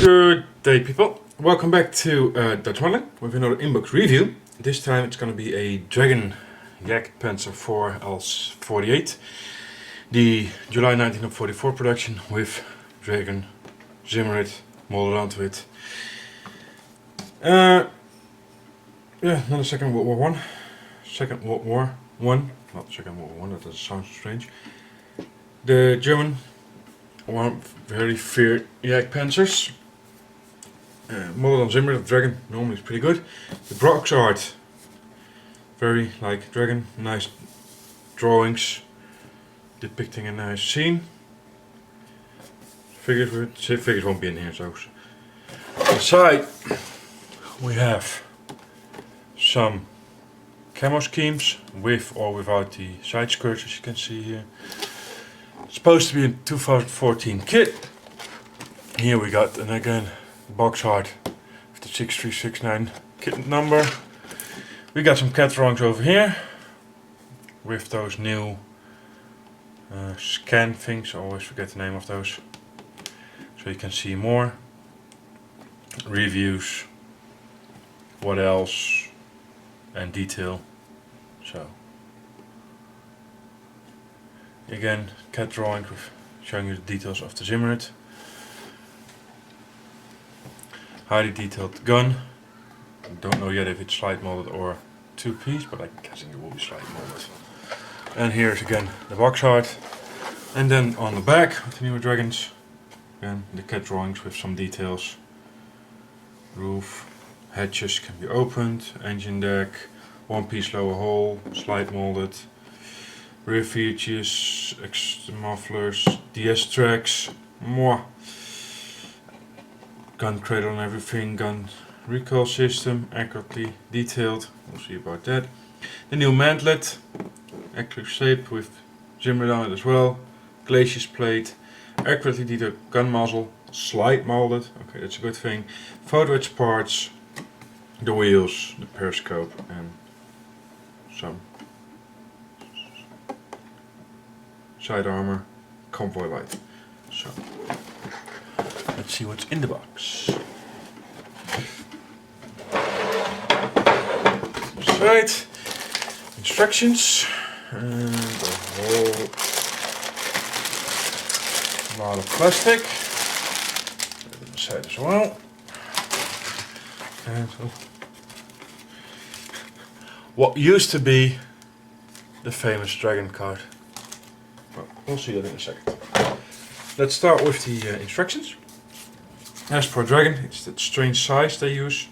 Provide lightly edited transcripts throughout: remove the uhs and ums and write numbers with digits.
Good day, people. Welcome back to Dutch Modeling with another inbox review. This time it's going to be a Dragon JagdPanzer 4 L48, the July 1944 production with Dragon Zimmerit molded onto it. Yeah, not the Second World War One. Second World War One, not Second World War One. That doesn't sound strange. The German one very feared JagdPanzers. Modeled on Zimmerit, Dragon normally is pretty good. The box art, very like Dragon, nice drawings depicting a nice scene. Figures won't be in here, so. Inside we have some camo schemes with or without the side skirts, as you can see here. It's supposed to be a 2014 kit. Here we got, and again, box art with the 6369 kit number. We got some cat drawings over here with those new scan things. I always forget the name of those. So you can see more reviews, what else, and detail. So again, cat drawing with showing you the details of the Zimmerit. Highly detailed gun. I don't know yet if it's slide molded or two-piece, but I'm guessing it will be slide molded. And here's again the box art. And then on the back with the newer Dragons, again the cat drawings with some details. Roof, hatches can be opened, engine deck, one-piece lower hull, slide molded. Rear features, extra mufflers, DS tracks, more. Gun cradle and everything, gun recoil system, accurately detailed, we'll see about that. The new mantlet, accurately shaped with Zimmerit on it as well. Glaciers plate, accurately detailed gun muzzle, slide molded, okay, that's a good thing. Photo etch parts, the wheels, the periscope, and some side armor, convoy light. So let's see what's in the box. Right, instructions and a whole lot of plastic. Put it inside as well. And what used to be the famous Dragon card. Well, we'll see that in a second. Let's start with the instructions. As for Dragon, it's that strange size they use.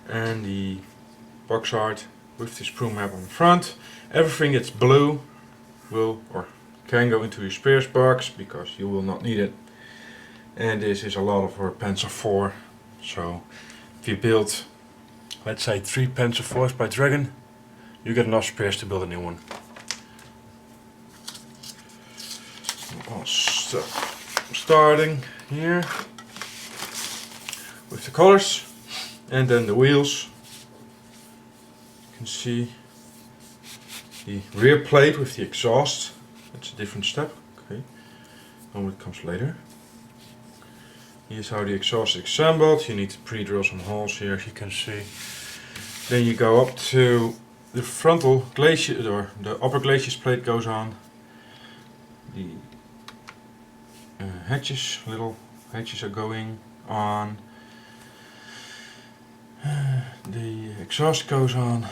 And the box art with the sprue map on the front. Everything that's blue will or can go into your spares box because you will not need it. And this is a lot of our Panzer 4. So if you build, let's say 3 Panzer 4s by Dragon, you get enough spares to build a new one. So, starting here with the colors and then the wheels. You can see the rear plate with the exhaust. That's a different step. Okay, and it comes later. Here's how the exhaust is assembled. You need to pre-drill some holes here, as you can see. Then you go up to the frontal glacier, or the upper glaciers plate goes on. The hatches, little hatches are going on. The exhaust goes on.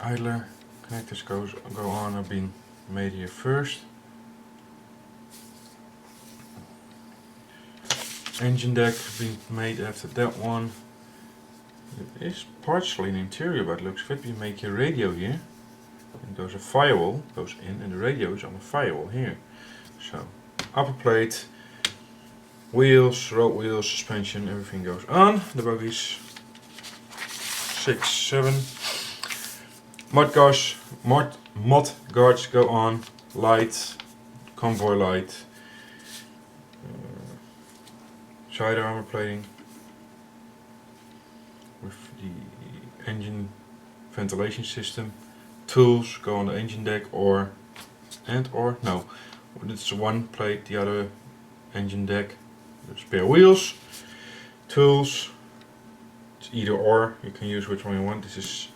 Idler connectors go on, have been made here first. Engine deck being made after that one. It is partially an interior, but it looks fit. You make your radio here. And there's a firewall goes in, and the radio is on the firewall here. So upper plate, wheels, road wheels, suspension, everything goes on. The bogies 6, 7. Mud guards go on. Light, convoy light, side armor plating with the engine ventilation system. Tools go on the engine deck or no. It's one plate, the other engine deck. spare wheels, tools. It's either or, you can use which one you want. This is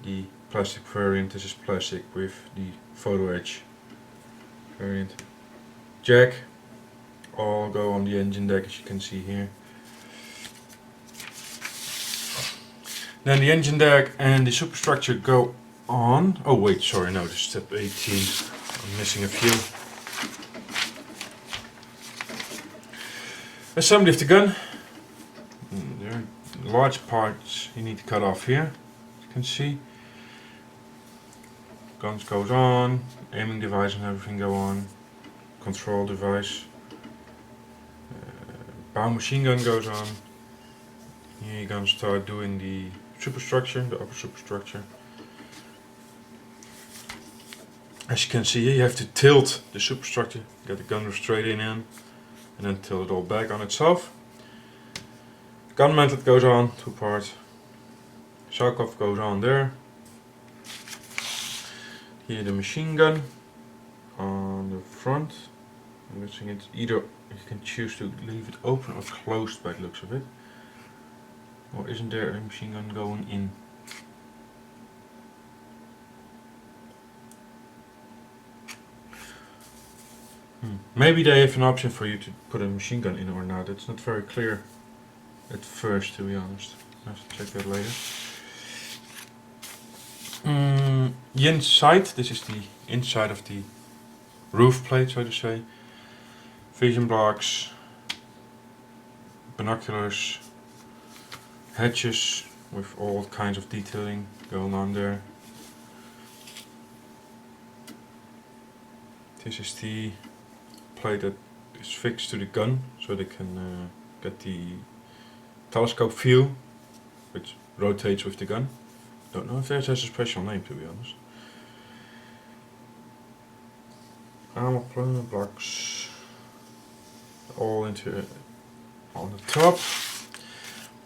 the plastic variant, this is plastic with the photo edge variant. Jack, all go on the engine deck, as you can see here. Then the engine deck and the superstructure go on. Oh wait, sorry, no, this is step 18. I'm missing a few. Assembly of the gun. There are large parts you need to cut off here, as you can see. Guns goes on, aiming device and everything go on. Control device. Bow machine gun goes on. Here you're gonna start doing the superstructure, the upper superstructure. As you can see here, you have to tilt the superstructure, get the gun straight in, and then tilt it all back on itself. Gun mantlet goes on, 2 parts. Shellcuff goes on there. Here the machine gun on the front. I'm guessing it's either you can choose to leave it open or closed by the looks of it. Or isn't there a machine gun going in? Maybe they have an option for you to put a machine gun in or not. It's not very clear at first, to be honest. I have to check that later. The inside, this is the inside of the roof plate, so to say. Vision blocks, binoculars, hatches with all kinds of detailing going on there. This is the plate that is fixed to the gun, so they can get the telescope view, which rotates with the gun. Don't know if that has a special name, to be honest. Armour planer blocks, all into on the top.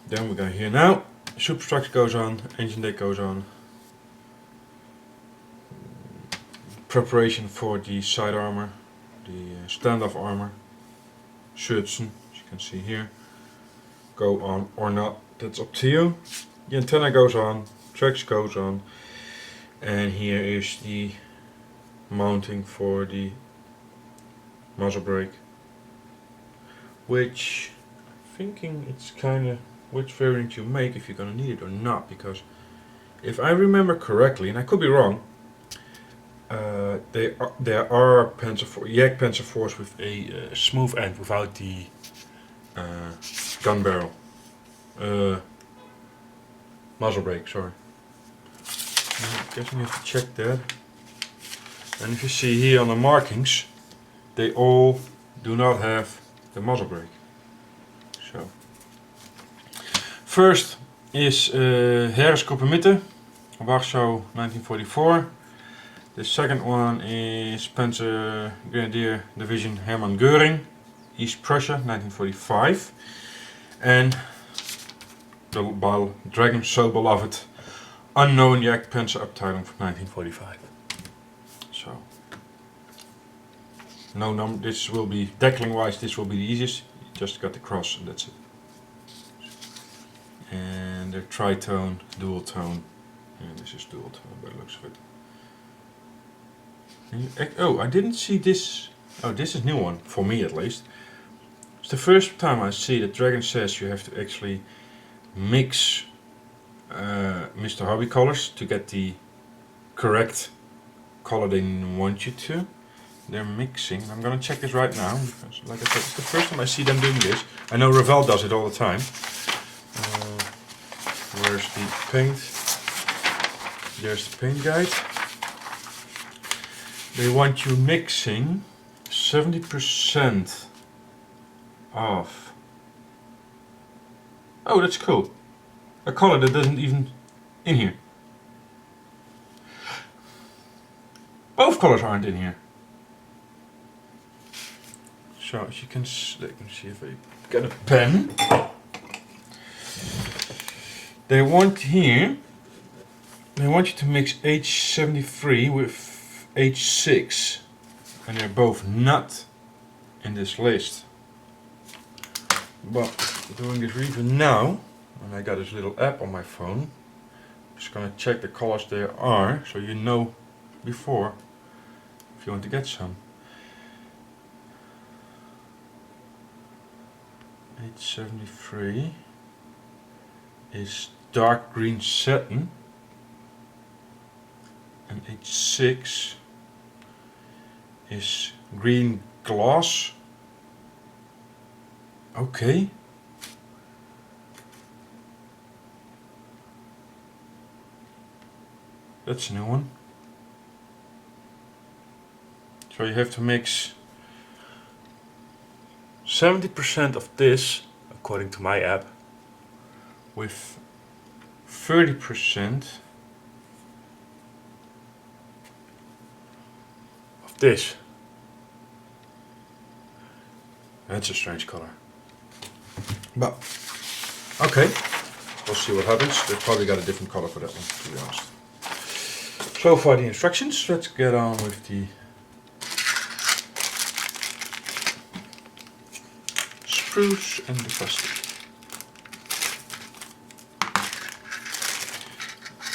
Then we go here now. Superstructure goes on, engine deck goes on. Preparation for the side armor, the standoff armor, Schützen, as you can see here. Go on or not, that's up to you. The antenna goes on, tracks goes on, and here is the mounting for the muzzle brake, which I'm thinking it's kind of which variant you make, if you're gonna need it or not, because if I remember correctly, and I could be wrong, there are JagdPanzer 4s with a smooth end without the gun barrel. Muzzle brake, sorry. I guess we have to check that. And if you see here on the markings, they all do not have the muzzle brake. So, first is Heeresgruppe Mitte, Warsaw 1944. The second one is Panzer Grenadier Division Hermann Göring, East Prussia 1945. And the Dragon so beloved unknown JagdPanzer Abteilung from 1945. So, no number. This will be deckling wise. This will be the easiest. You just got the cross and that's it. And the Tritone Dual-Tone. And this is Dual-Tone by the looks of it. Oh, I didn't see this. Oh, this is a new one for me at least. It's the first time I see that Dragon says you have to actually mix Mr. Hobby colors to get the correct color they want you to. They're mixing. I'm gonna check this right now because, like I said, it's the first time I see them doing this. I know Revell does it all the time. Where's the paint? There's the paint guide. They want you mixing 70% of. Oh, that's cool. A color that doesn't even in here. Both colors aren't in here. So as you can let me see if I get a pen. They want here. They want you to mix H73 with H6, and they're both not in this list. But doing this review now, and I got this little app on my phone, just gonna check the colors there are, so you know before if you want to get some. 873 is dark green satin, and 86 is green gloss. Okay. That's a new one. So you have to mix 70% of this, according to my app, with 30% of this. That's a strange color. But, okay, we'll see what happens. They probably got a different color for that one, to be honest. So far the instructions, let's get on with the spruce and the plastic.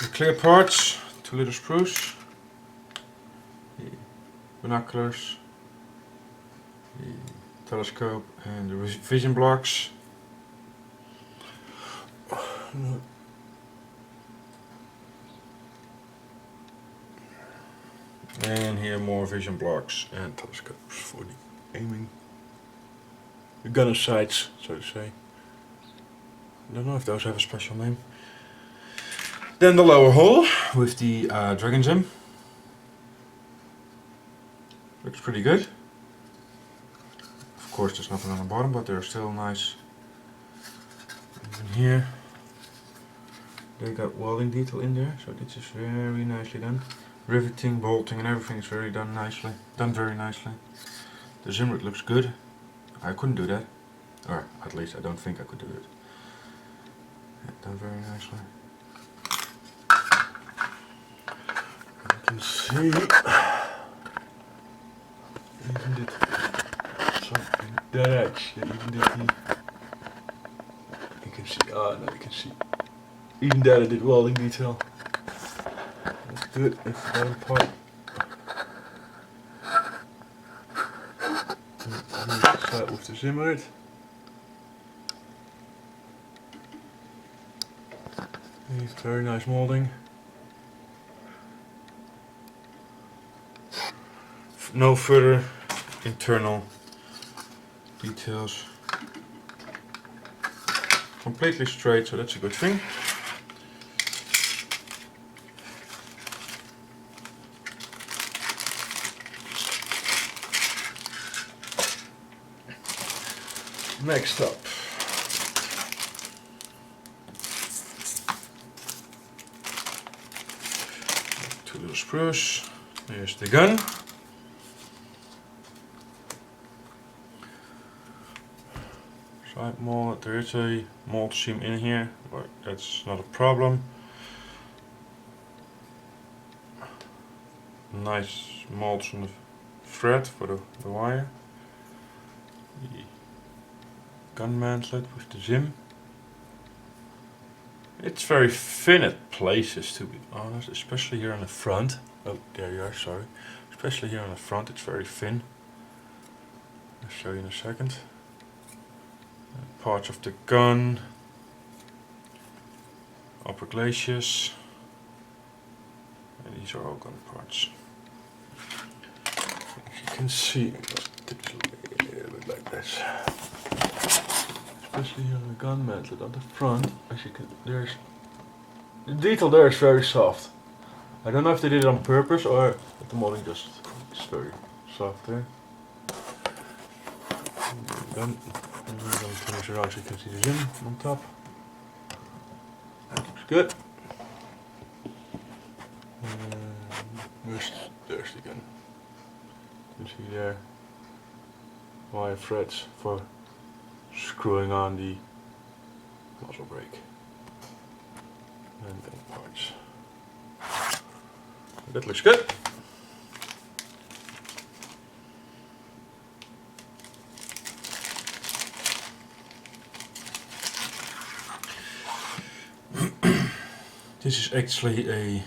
The clear parts, 2 little spruce, the binoculars, the telescope and the vision blocks. And here more vision blocks and telescopes for the aiming. The gunner sights, so to say. I don't know if those have a special name. Then the lower hull with the Dragon Zim. Looks pretty good. Of course there's nothing on the bottom, but they're still nice. Even here they got welding detail in there, so this is very nicely done. Riveting, bolting and everything is very done very nicely. The Zimmerit looks good. I couldn't do that, or at least I don't think I could do it. Yeah, done very nicely. You can see even did something that actually even did the, you can see, now you can see even that I did welding detail. That's good. That's the bottom part. Here's the side with the Zimmerit. Very nice molding. No further internal details. Completely straight, so that's a good thing. Next up, two little spruce. Here's the gun. Side mold. There is a mold seam in here, but that's not a problem. Nice molds on the thread for the wire. The gun mantlet with the Zim. It's very thin at places, to be honest, especially here on the front. Oh, there you are, sorry. Especially here on the front, it's very thin. I'll show you in a second. Parts of the gun, upper glacis, and these are all gun parts. As you can see, it's a little bit like this. Especially here on the gun mantlet on the front, as you can, there's the detail there is very soft. I don't know if they did it on purpose or if the molding just is very soft there. Then I'm going to finish it out so you can see the Zim on top. That looks good. There's the gun. You can see there wire threads for screwing on the muzzle brake and then parts. That looks good. This is actually a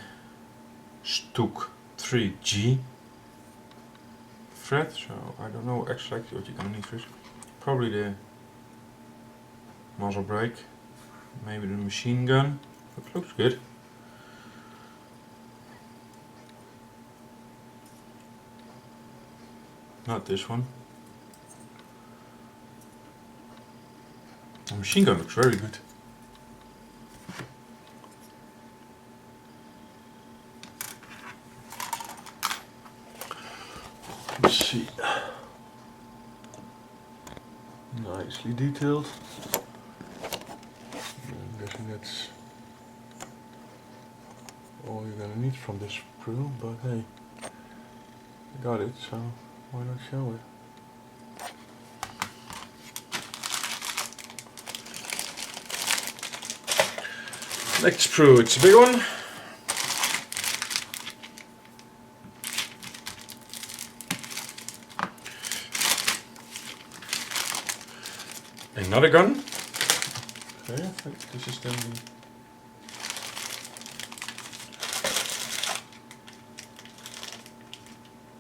Stuk 3G thread, so I don't know exactly what you're gonna need for this. Probably the muzzle brake, maybe the machine gun. It looks good. Not this one. The machine gun looks very good. Let's see. Nicely detailed. I'm guessing that's all you're gonna need from this sprue, but hey, I got it, so why not show it? Next sprue, it's a big one. Another gun. Okay, I think this is then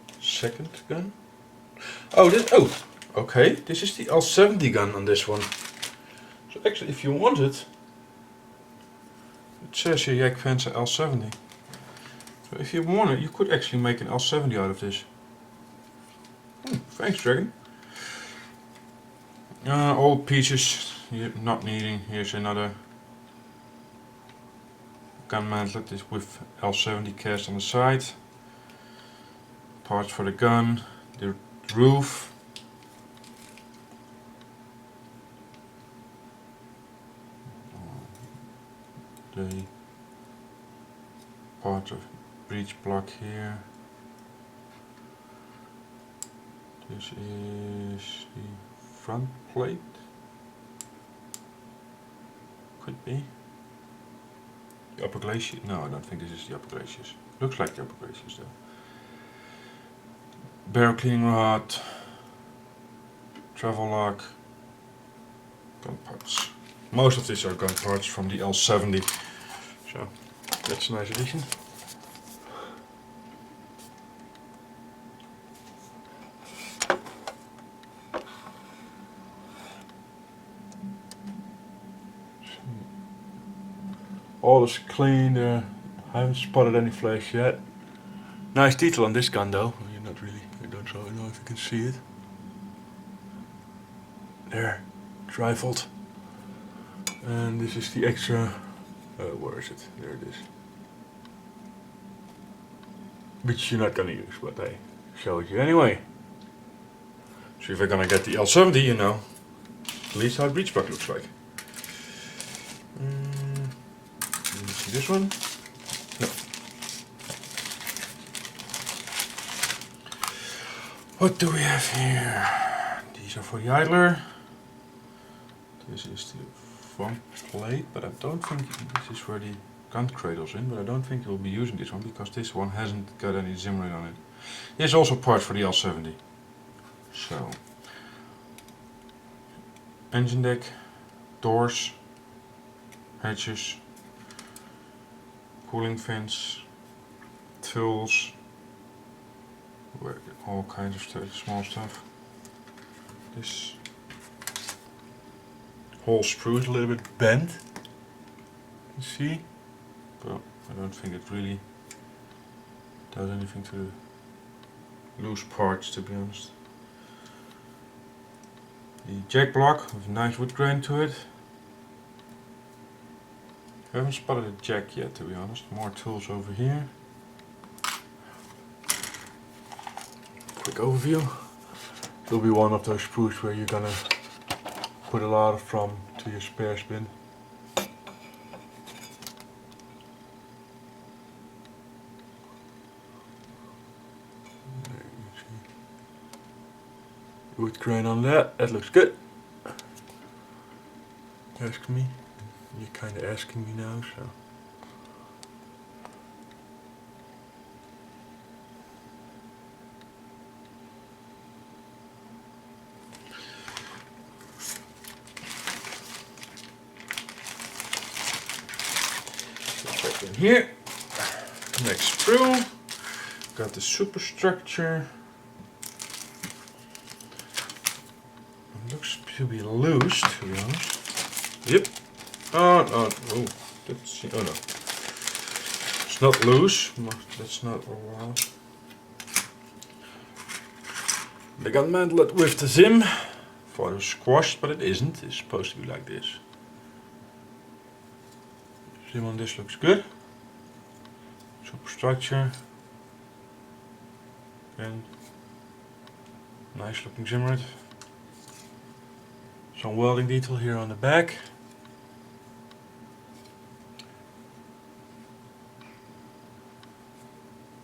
the second gun. Oh, okay. This is the L70 gun on this one. So actually, if you want it, it says here JagdPanzer L70. So if you want it, you could actually make an L70 out of this. Thanks, Dragon. All pieces you're not needing. Here's another gun mantlet with L70 cast on the side. Parts for the gun, the roof. The part of breech block here. This is the front plate. Could be. The upper glacier. No, I don't think this is the upper glaciers. Looks like the upper glaciers though. Barrel cleaning rod. Travel lock. Gun parts. Most of these are gun parts from the L70. So that's a nice addition. All is clean. I haven't spotted any flash yet. Nice detail on this gun though. You're not really. I don't really know if you can see it. There, trifled. And this is the extra. Where is it? There it is. Which you're not gonna use, but I showed you anyway. So if you're gonna get the L70, you know at least how the breech block looks like. See this one? No. What do we have here? These are for the idler. This is the front plate, but I don't think this is where the gun cradle's in, but I don't think we'll be using this one because this one hasn't got any Zimmerit on it. There's also parts for the L70. So, engine deck, doors, hatches, cooling fins, tools, all kinds of stuff, small stuff. This whole sprue is a little bit bent, you see, but I don't think it really does anything to the loose parts, to be honest. The jack block with a nice wood grain to it. I haven't spotted a jack yet, to be honest. More tools over here. Quick overview. It'll be one of those sprues where you're gonna put a lot from to your spare bin. There you see. Wood grain on that. That looks good. Ask me. You're kind of asking me now, so. in here. Next sprue. Got the superstructure. It looks to be loose, to be honest. Yep. Oh no! Oh, that's oh no. It's not loose. That's not allowed. They got mantled with the Zim. Thought it was squashed, but it isn't. It's supposed to be like this. Zim on this looks good. Superstructure. And nice looking Zimmerit. Some welding detail here on the back.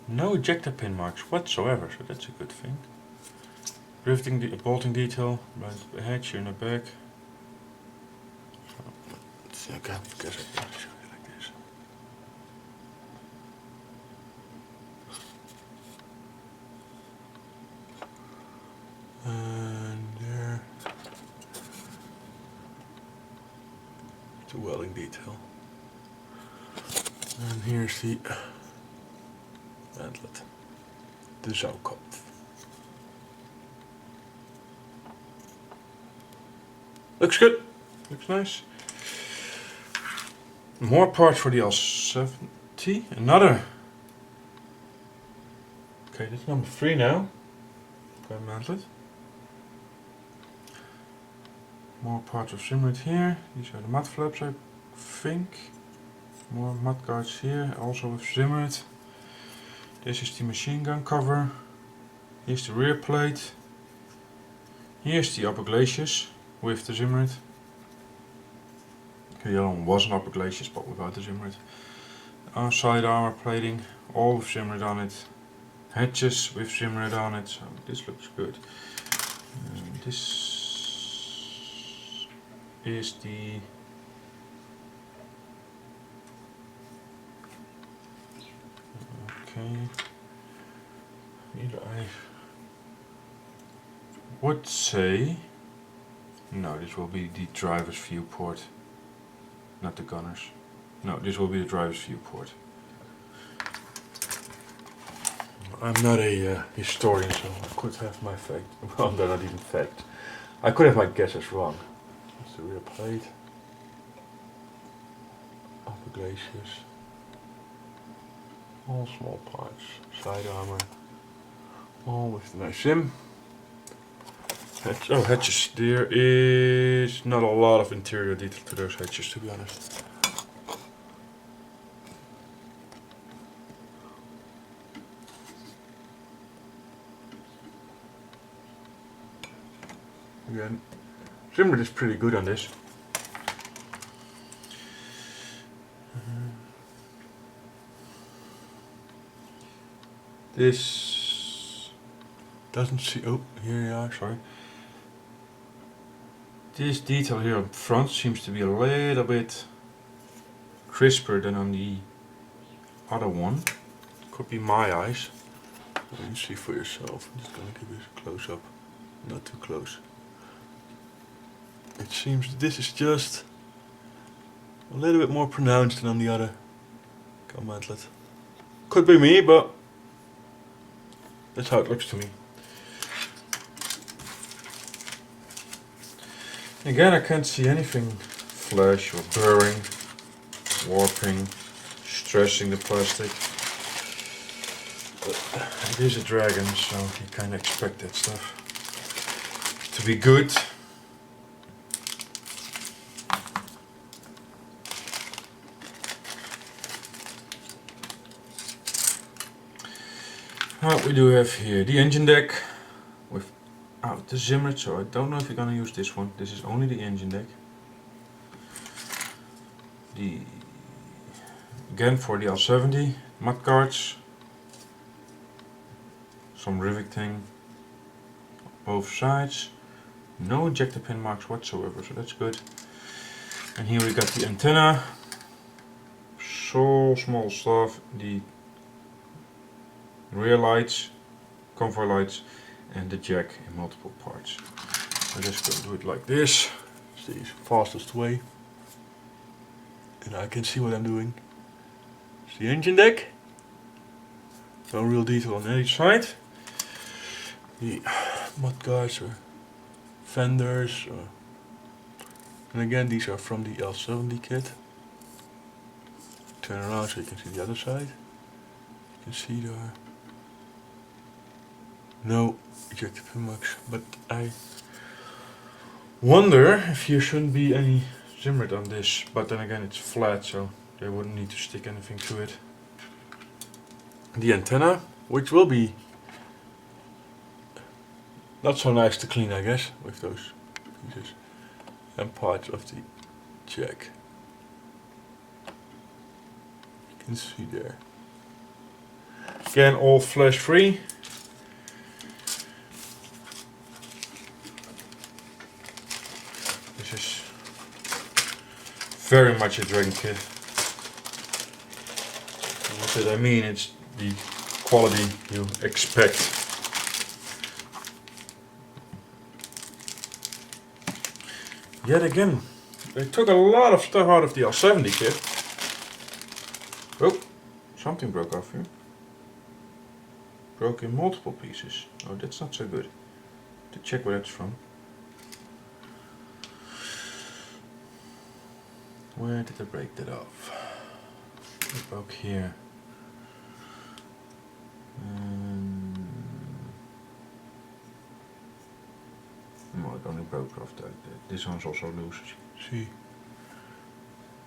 No ejector pin marks whatsoever, so that's a good thing. Riveting, bolting detail, right the hatch here in the back. So, okay, I guess I can show you like this. And there. The welding detail. And here's the mantlet. The Zaukopf. Looks good. Looks nice. More parts for the L70. Another. Okay, that's number 3 now. Okay, mantlet. More parts of Zimmerit here. These are the mud flaps, I think. More mud guards here, also with Zimmerit. This is the machine gun cover. Here's the rear plate. Here's the upper glacis with the Zimmerit. Okay, the other one was an upper glacis, but without the Zimmerit. Side armor plating, all with Zimmerit on it. Hatches with Zimmerit on it, so this looks good. This is the I would say no, this will be the driver's viewport, not the gunner's. No, this will be the driver's viewport. I'm not a historian, so I could have my fact. Well, they're not even fact. I could have my guesses wrong. That's the rear plate. Upper glacis. All small parts. Side armor. All with the nice Zim. Hatches. There is not a lot of interior detail to those hatches, to be honest. Again, Zimmerit is pretty good on this. This doesn't see. Oh, here you are. Sorry. This detail here up front seems to be a little bit crisper than on the other one. Could be my eyes. You can see for yourself. I'm just gonna give this a close up. Not too close. It seems this is just a little bit more pronounced than on the other mantlet. Could be me, but that's how it looks to me. Again, I can't see anything flash or burring, warping, stressing the plastic. But it is a dragon, so you kind of expect that stuff to be good. What we do have here, the engine deck without the Zimmerit, so I don't know if you're gonna use this one. This is only the engine deck. Again for the L70, mud guards, some riveting on both sides, no ejector pin marks whatsoever, so that's good. And here we got the antenna, so small stuff, the rear lights, convoy lights, and the jack in multiple parts. I'm just going to do it like this. It's the fastest way, and I can see what I'm doing. the engine deck. No real detail on any side. The mud guards or fenders. And again, these are from the L70 kit. Turn around so you can see the other side. You can see there are no ejector pin marks, but I wonder if here shouldn't be any Zimmerit on this, but then again it's flat, so they wouldn't need to stick anything to it. The antenna, which will be not so nice to clean, I guess, with those pieces and parts of the jack. You can see there. Again, all flash free. This is very much a Dragon kit. And what did I mean? It's the quality you expect. Yet again, they took a lot of stuff out of the L70 kit. Oh, something broke off here. Broke in multiple pieces. Oh, that's not so good. To check where that's from. Where did I break that off? It broke here. No, it only broke off that. This one's also loose, as you can see.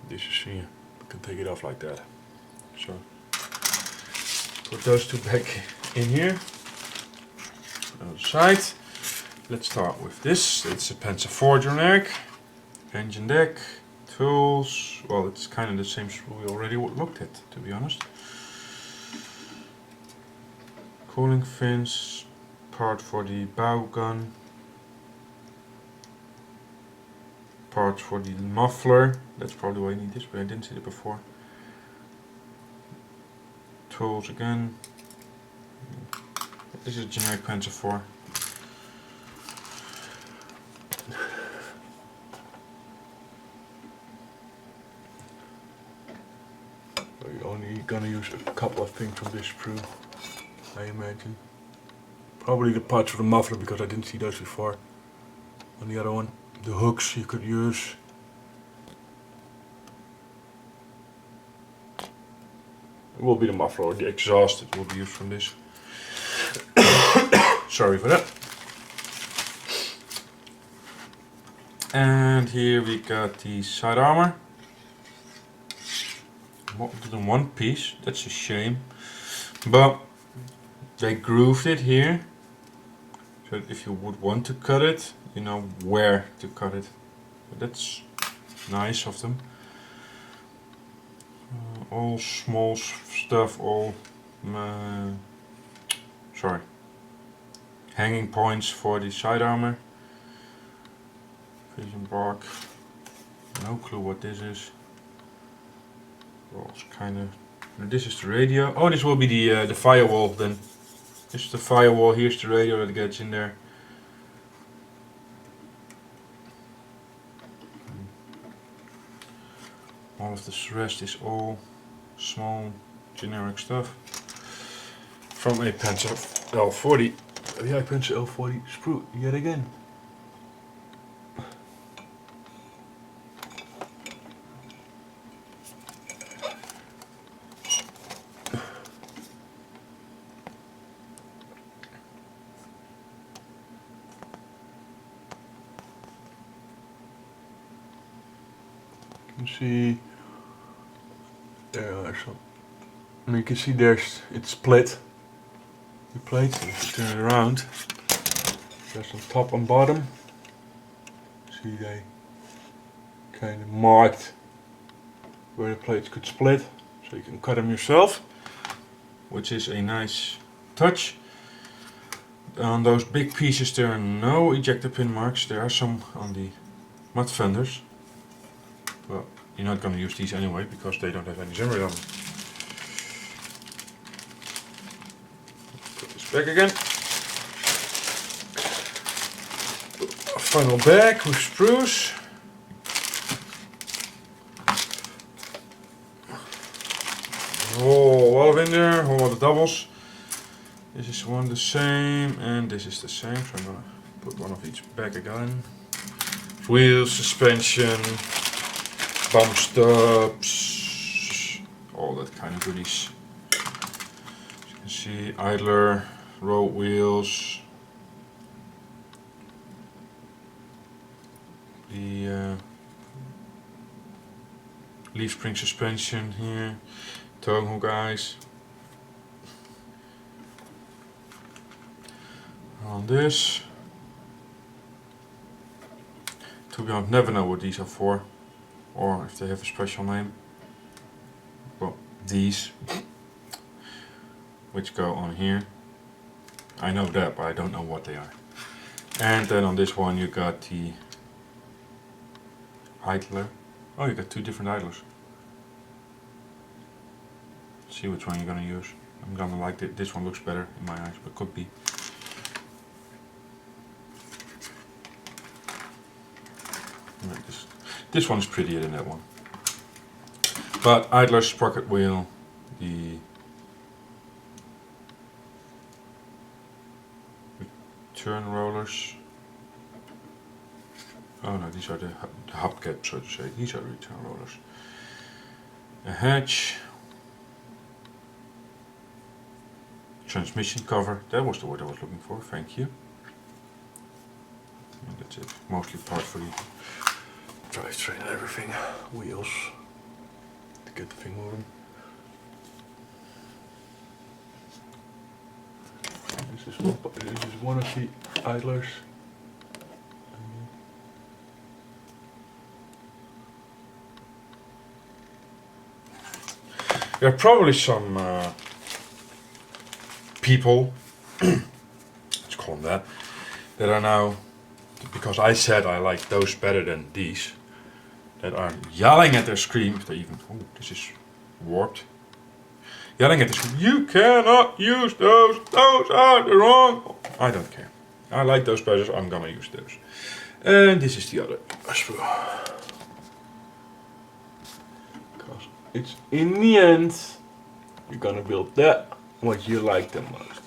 This is here. I can take it off like that. So, put those two back in here. On the side. Let's start with this. It's a Panzer IV generic. Engine deck. Tools. Well, it's kind of the same screw we already looked at, to be honest. Cooling fins. Part for the bow gun. Parts for the muffler. That's probably why I need this, but I didn't see it before. Tools again. This is generic Panzer IV. We're only gonna use a couple of things from this sprue, I imagine. Probably the parts for the muffler, because I didn't see those before on the other one. The hooks you could use. It will be the muffler or the exhaust that will be used from this. Sorry for that. And here we got the side armor. Molded in one piece. That's a shame. But they grooved it here. So if you would want to cut it, you know where to cut it. But that's nice of them. All small stuff, all hanging points for the side armor. Vision block. No clue what this is. Well, it's kind of. This is the radio. Oh, this will be the firewall then. This is the firewall. Here's the radio that gets in there. All of this rest is all small generic stuff from a Panzer L40. Yeah, Panzer L40 sprue yet again. You can see there are some. And you can see it's split. The plates, if you turn it around, there's some top and bottom. See, they kind of marked where the plates could split, so you can cut them yourself, which is a nice touch. On those big pieces there are no ejector pin marks. There are some on the mud fenders. Well, you're not going to use these anyway because they don't have any Zimmerit on them. Put this back again. A final bag with sprues. lot of in there, a whole lot of doubles. This is one the same, and this is the same, so I'm gonna put one of each back again. Wheels, suspension, bump stops, all that kind of goodies. As you can see, idler, road wheels, the leaf spring suspension here, towing hook eyes. On this, to be honest, never know what these are for, or if they have a special name. Well, these, which go on here. I know that, but I don't know what they are. And then on this one you got the idler. Oh, you got two different idlers. See which one you're gonna use. I'm gonna like it. This one looks better in my eyes, but could be. This one is prettier than that one. But idler, sprocket wheel, the return rollers. Oh no, these are the hubcaps, so to say. These are the return rollers. A hatch. Transmission cover. That was the word I was looking for. Thank you. And that's it. Mostly part for the drivetrain and everything. Wheels to get the thing moving. This is one of the idlers. There are probably some people, let's call them that are now, because I said I like those better than these, that are yelling at their screen. They even, oh, this is warped. Yelling at the screen, you cannot use those are the wrong. I don't care. I like those better, so I'm gonna use those. And this is the other screw. Because it's in the end, you're gonna build that what you like the most.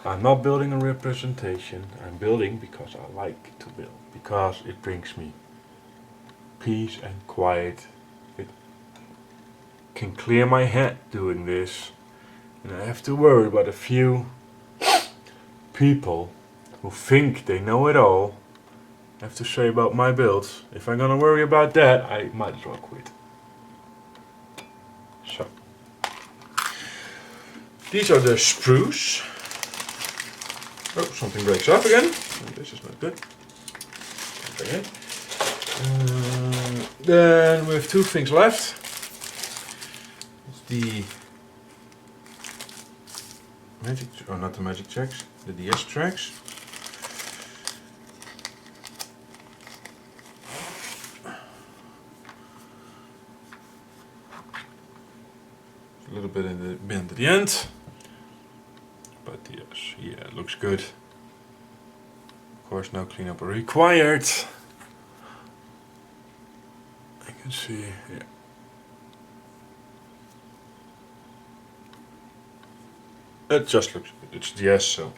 I'm not building a representation, I'm building because I like to build. Because it brings me peace and quiet. It can clear my head doing this. And I have to worry about a few people who think they know it all. I have to say about my builds. If I'm gonna worry about that, I might as well quit. So. These are the sprues. Oh, something breaks off again. This is not good. Okay. Then we have two things left. It's the magic, or not the magic tracks, the DS tracks. A little bit in the bend at the end. But yes, yeah, it looks good. Of course, no cleanup required. I can see, yeah. It just looks good. It's DS, so.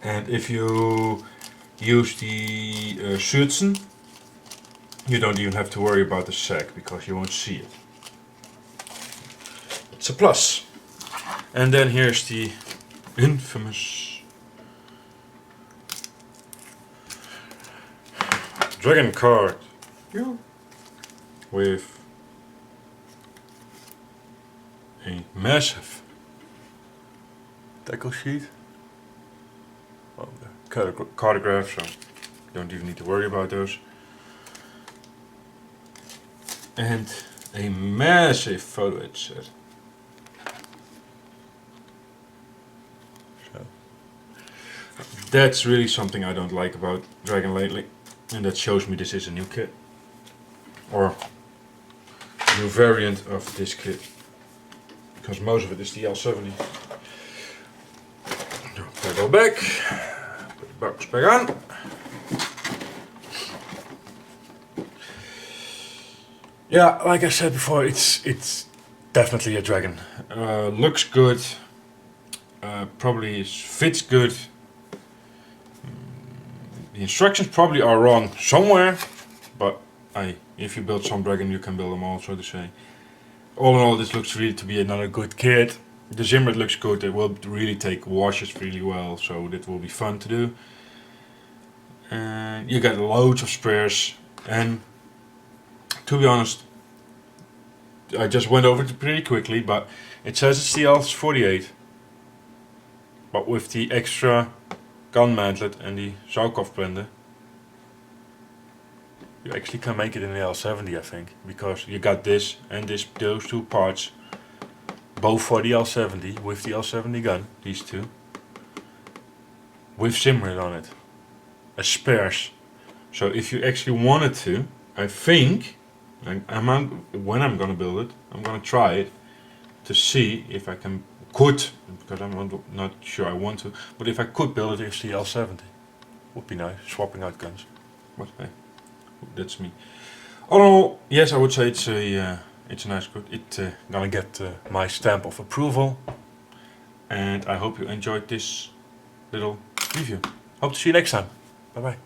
And if you use the Schürzen, you don't even have to worry about the sag because you won't see it. It's a plus. And then here's the infamous dragon card with a massive decal sheet. Well, the cartograph, so you don't even need to worry about those. And a massive photo edit set. So that's really something I don't like about Dragon lately, and that shows me this is a new kit, or a new variant of this kit, because most of it is the L70. I go back, put the box back on. Yeah, like I said before, it's definitely a dragon. Looks good. Probably fits good. The instructions probably are wrong somewhere, but if you build some dragon, you can build them all, so to say. All in all, this looks really to be another good kit. The Zimmerit looks good. It will really take washes really well, so that will be fun to do. And you get loads of spares, and to be honest, I just went over it pretty quickly, but it says it's the L48, but with the extra gun mantlet and the Zaukov blender, you actually can make it in the L70, I think, because you got this and those two parts, both for the L70 with the L70 gun, these two, with Zimmerit on it, as spares. So if you actually wanted to, I think, when I'm gonna build it, I'm gonna try it to see if I could, because I'm not sure I want to, but if I could build it as the L70, would be nice, swapping out guns. But hey, that's me. All in all, yes, I would say it's a nice good. It's gonna get my stamp of approval, and I hope you enjoyed this little review. Hope to see you next time. Bye bye.